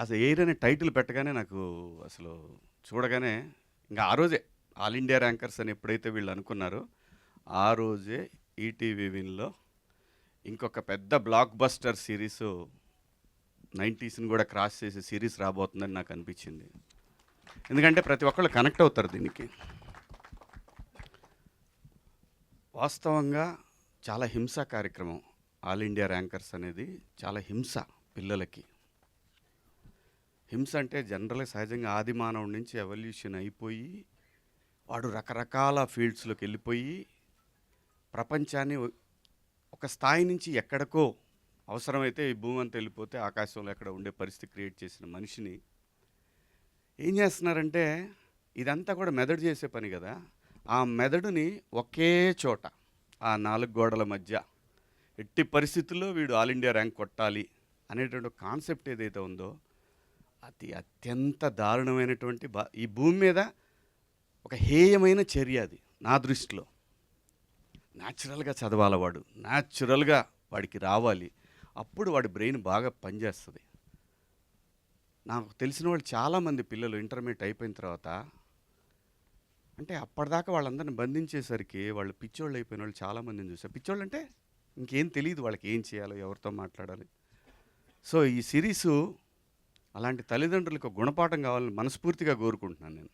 అసలు ఎయిర్ అనే టైటిల్ పెట్టగానే నాకు అసలు చూడగానే ఇంకా ఆ రోజే ఆల్ ఇండియా ర్యాంకర్స్ అని ఎప్పుడైతే వీళ్ళు అనుకున్నారో ఆ రోజే ఈటీవీ విన్లో ఇంకొక పెద్ద బ్లాక్ బస్టర్ సిరీస్ 90స్ని కూడా క్రాస్ చేసే సిరీస్ రాబోతుందని నాకు అనిపించింది. ఎందుకంటే ప్రతి ఒక్కళ్ళు కనెక్ట్ అవుతారు దీనికి. వాస్తవంగా చాలా హింస కార్యక్రమం ఆల్ ఇండియా ర్యాంకర్స్ అనేది. చాలా హింస పిల్లలకి. హింస అంటే జనరల్గా సహజంగా ఆది మానవుడి నుంచి ఎవల్యూషన్ అయిపోయి వాడు రకరకాల ఫీల్డ్స్లోకి వెళ్ళిపోయి ప్రపంచాన్ని ఒక స్థాయి నుంచి ఎక్కడికో అవసరమైతే ఈ భూమి అంతా వెళ్ళిపోతే ఆకాశంలో ఎక్కడ ఉండే పరిస్థితి క్రియేట్ చేసిన మనిషిని ఏం చేస్తున్నారంటే ఇదంతా కూడా మెదడు చేసే పని కదా. ఆ మెదడుని ఒకే చోట ఆ 4 గోడల మధ్య ఎట్టి పరిస్థితుల్లో వీడు ఆల్ ఇండియా ర్యాంక్ కొట్టాలి అనేటువంటి కాన్సెప్ట్ ఏదైతే ఉందో అది అత్యంత దారుణమైనటువంటి ఈ భూమి మీద ఒక హేయమైన చర్య అది నా దృష్టిలో. న్యాచురల్గా చదవాలి వాడు, న్యాచురల్గా వాడికి రావాలి, అప్పుడు వాడి బ్రెయిన్ బాగా పనిచేస్తుంది. నాకు తెలిసిన వాళ్ళు చాలామంది పిల్లలు ఇంటర్మీడియట్ అయిపోయిన తర్వాత అంటే అప్పటిదాకా వాళ్ళందరిని బంధించేసరికి వాళ్ళు పిచ్చోళ్ళు అయిపోయిన వాళ్ళు చాలామందిని చూసారు. పిచ్చోళ్ళు అంటే ఇంకేం తెలియదు వాళ్ళకి ఏం చేయాలో, ఎవరితో మాట్లాడాలి. సో ఈ సిరీసు అలాంటి తల్లిదండ్రులకు గుణపాఠం కావాలని మనస్ఫూర్తిగా కోరుకుంటున్నాను నేను.